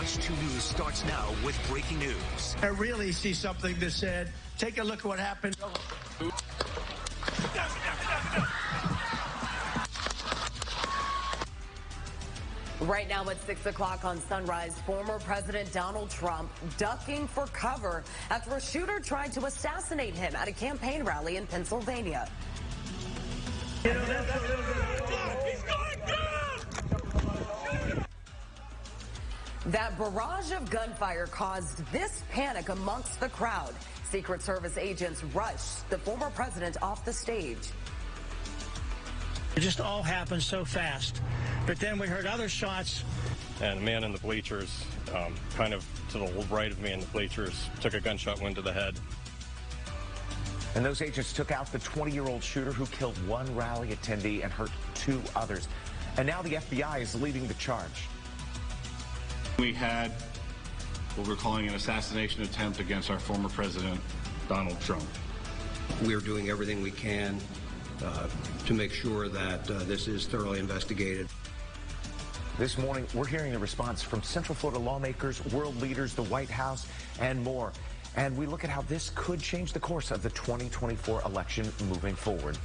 West 2 News starts now with breaking news. I really see something that said, take a look at what happened. Right now at 6 o'clock on Sunrise, former President Donald Trump ducking for cover after a shooter tried to assassinate him at a campaign rally in Pennsylvania. You know, that's a little bit... He's going down! That barrage of gunfire caused this panic amongst the crowd. Secret Service agents rushed the former president off the stage. It just all happened so fast. But then we heard other shots. And a man in the bleachers, kind of to the right of me in the bleachers, took a gunshot wound to the head. And those agents took out the 20-year-old shooter who killed one rally attendee and hurt 2 others. And now the FBI is leading the charge. We had what we're calling an assassination attempt against our former president, Donald Trump. We're doing everything we can to make sure that this is thoroughly investigated. This morning, we're hearing the response from Central Florida lawmakers, world leaders, the White House, and more. And we look at how this could change the course of the 2024 election moving forward.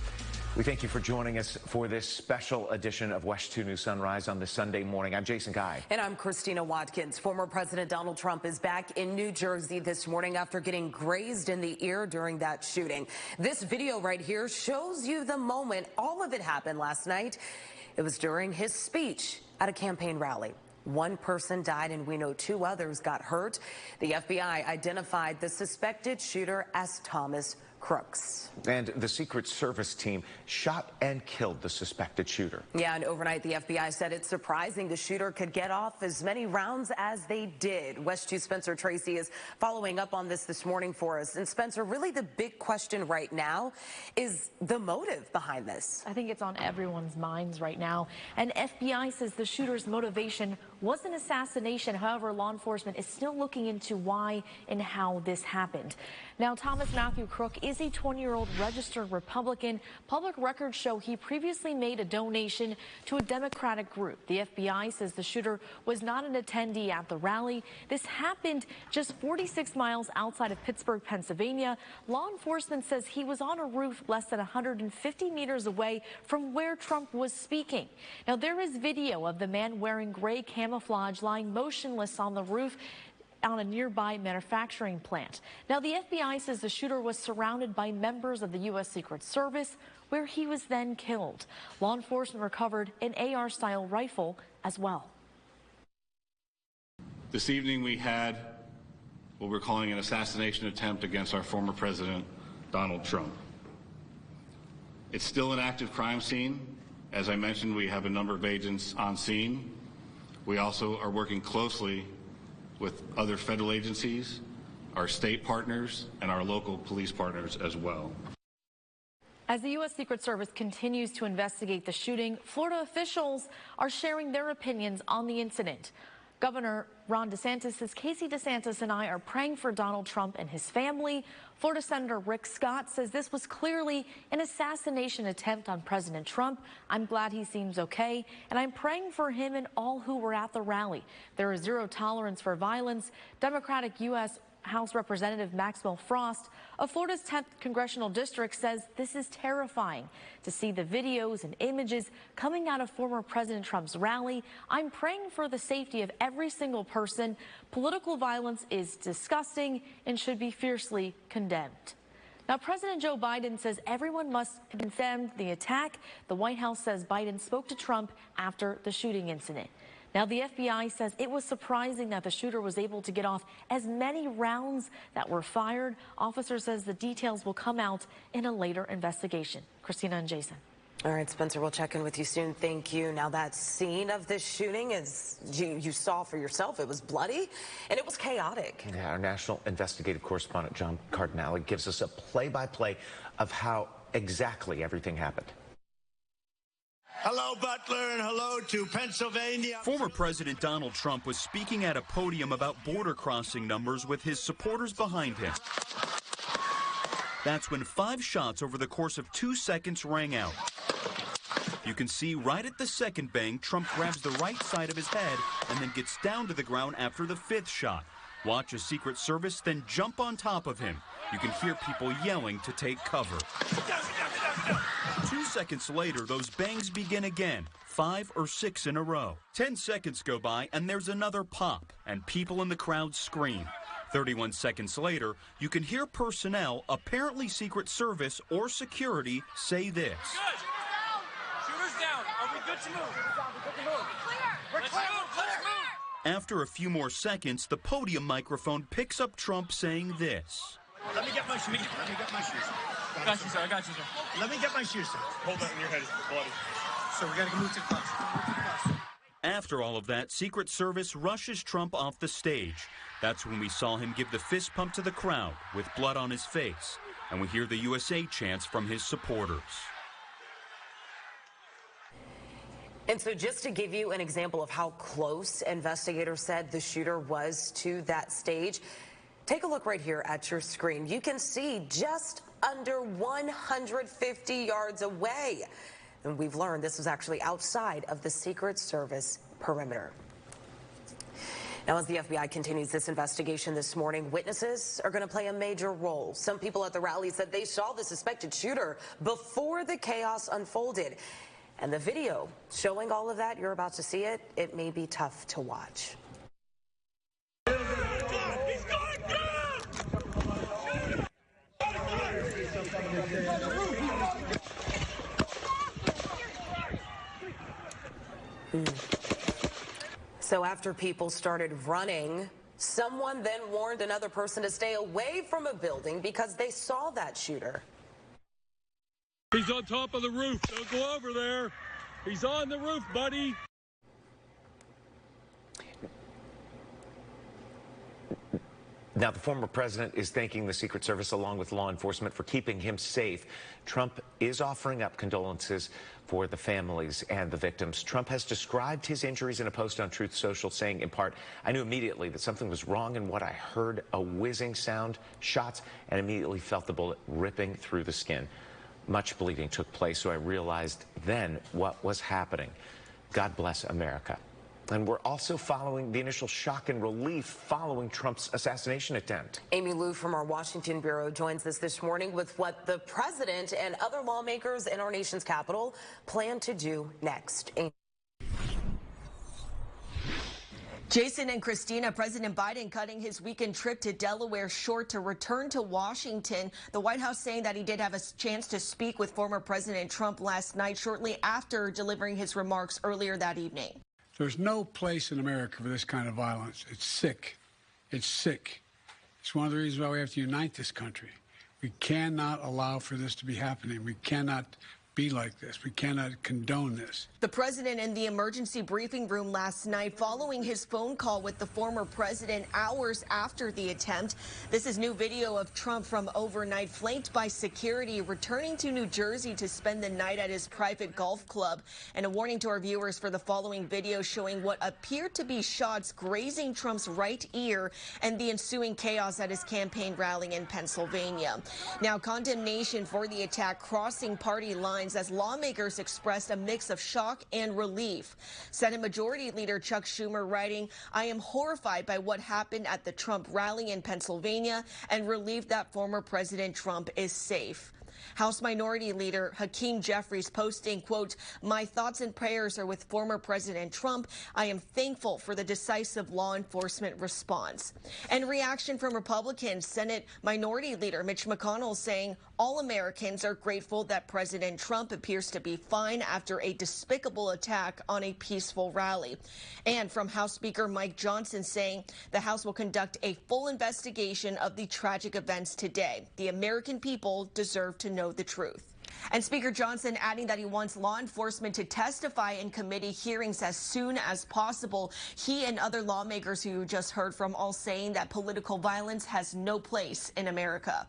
We thank you for joining us for this special edition of West 2 News Sunrise on this Sunday morning. I'm Jason Guy. And I'm Christina Watkins. Former President Donald Trump is back in New Jersey this morning after getting grazed in the ear during that shooting. This video right here shows you the moment all of it happened last night. It was during his speech at a campaign rally. 1 person died and we know 2 others got hurt. The FBI identified the suspected shooter as Thomas Crooks. And the Secret Service team shot and killed the suspected shooter. Yeah, and overnight the FBI said it's surprising the shooter could get off as many rounds as they did. West 2 Spencer Tracy is following up on this morning for us. And Spencer, really the big question right now is the motive behind this. I think it's on everyone's minds right now. And FBI says the shooter's motivation was an assassination. However, law enforcement is still looking into why and how this happened. Now, Thomas Matthew Crook is a 20-year-old registered Republican. Public records show he previously made a donation to a Democratic group. The FBI says the shooter was not an attendee at the rally. This happened just 46 miles outside of Pittsburgh, Pennsylvania. Law enforcement says he was on a roof less than 150 meters away from where Trump was speaking. Now, there is video of the man wearing gray camouflage lying motionless on the roof on a nearby manufacturing plant. Now, the FBI says the shooter was surrounded by members of the U.S. Secret Service, where he was then killed. Law enforcement recovered an AR-style rifle as well. This evening we had what we're calling an assassination attempt against our former president, Donald Trump. It's still an active crime scene. As I mentioned, we have a number of agents on scene. We also are working closely with other federal agencies, our state partners, and our local police partners as well. As the U.S. Secret Service continues to investigate the shooting, Florida officials are sharing their opinions on the incident. Governor Ron DeSantis says Casey DeSantis and I are praying for Donald Trump and his family. Florida Senator Rick Scott says this was clearly an assassination attempt on President Trump. I'm glad he seems okay, and I'm praying for him and all who were at the rally. There is zero tolerance for violence. Democratic U.S. House Representative Maxwell Frost of Florida's 10th Congressional District says this is terrifying to see the videos and images coming out of former President Trump's rally. I'm praying for the safety of every single person. Political violence is disgusting and should be fiercely condemned. Now, President Joe Biden says everyone must condemn the attack. The White House says Biden spoke to Trump after the shooting incident. Now, the FBI says it was surprising that the shooter was able to get off as many rounds that were fired. Officer says the details will come out in a later investigation. Christina and Jason. All right, Spencer, we'll check in with you soon. Thank you. Now, that scene of this shooting, as you saw for yourself, it was bloody and it was chaotic. Yeah, our national investigative correspondent, John Cardinale, gives us a play-by-play of how exactly everything happened. Hello, Butler, and hello to Pennsylvania. Former President Donald Trump was speaking at a podium about border crossing numbers with his supporters behind him. That's when 5 shots over the course of 2 seconds rang out. You can see right at the second bang, Trump grabs the right side of his head and then gets down to the ground after the fifth shot. Watch as Secret Service then jump on top of him. You can hear people yelling to take cover. 2 seconds later, those bangs begin again, 5 or 6 in a row. 10 seconds go by and there's another pop, and people in the crowd scream. 31 seconds later, you can hear personnel, apparently Secret Service or security, say this. Good. Shooters down. Are we good to move? We're clear. Let's move. After a few more seconds, the podium microphone picks up Trump saying this. Let me get my shoes. Got you, sir. I got you, sir. Let me get my shoes, sir. Hold that in your head. It's bloody. So we got to move to the bus. After all of that, Secret Service rushes Trump off the stage. That's when we saw him give the fist pump to the crowd with blood on his face. And we hear the USA chants from his supporters. And so just to give you an example of how close investigators said the shooter was to that stage, take a look right here at your screen. You can see just under 150 yards away. And we've learned this was actually outside of the Secret Service perimeter. Now, as the FBI continues this investigation this morning, witnesses are going to play a major role. Some people at the rally said they saw the suspected shooter before the chaos unfolded. And the video showing all of that, you're about to see it, it may be tough to watch. So after people started running, someone then warned another person to stay away from a building because they saw that shooter. He's on top of the roof. Don't go over there. He's on the roof, buddy. Now, the former president is thanking the Secret Service along with law enforcement for keeping him safe. Trump is offering up condolences for the families and the victims. Trump has described his injuries in a post on Truth Social, saying, in part, I knew immediately that something was wrong in what I heard, a whizzing sound, shots, and immediately felt the bullet ripping through the skin. Much bleeding took place, so I realized then what was happening. God bless America. And we're also following the initial shock and relief following Trump's assassination attempt. Amy Lou from our Washington bureau joins us this morning with what the president and other lawmakers in our nation's capital plan to do next. Jason and Christina, President Biden cutting his weekend trip to Delaware short to return to Washington. The White House saying that he did have a chance to speak with former President Trump last night, shortly after delivering his remarks earlier that evening. There's no place in America for this kind of violence. It's sick. It's sick. It's one of the reasons why we have to unite this country. We cannot allow for this to be happening. We cannot be like this. We cannot condone this. The president in the emergency briefing room last night following his phone call with the former president hours after the attempt. This is new video of Trump from overnight, flanked by security, returning to New Jersey to spend the night at his private golf club. And a warning to our viewers for the following video showing what appeared to be shots grazing Trump's right ear and the ensuing chaos at his campaign rally in Pennsylvania. Now, condemnation for the attack crossing party lines as lawmakers expressed a mix of shock and relief. Senate Majority Leader Chuck Schumer writing, I am horrified by what happened at the Trump rally in Pennsylvania and relieved that former President Trump is safe. House Minority Leader Hakeem Jeffries posting, quote, my thoughts and prayers are with former President Trump. I am thankful for the decisive law enforcement response. And reaction from Republicans, Senate Minority Leader Mitch McConnell saying all Americans are grateful that President Trump appears to be fine after a despicable attack on a peaceful rally. And from House Speaker Mike Johnson saying the House will conduct a full investigation of the tragic events today. The American people deserve to know the truth. And Speaker Johnson adding that he wants law enforcement to testify in committee hearings as soon as possible. He and other lawmakers who you just heard from all saying that political violence has no place in America.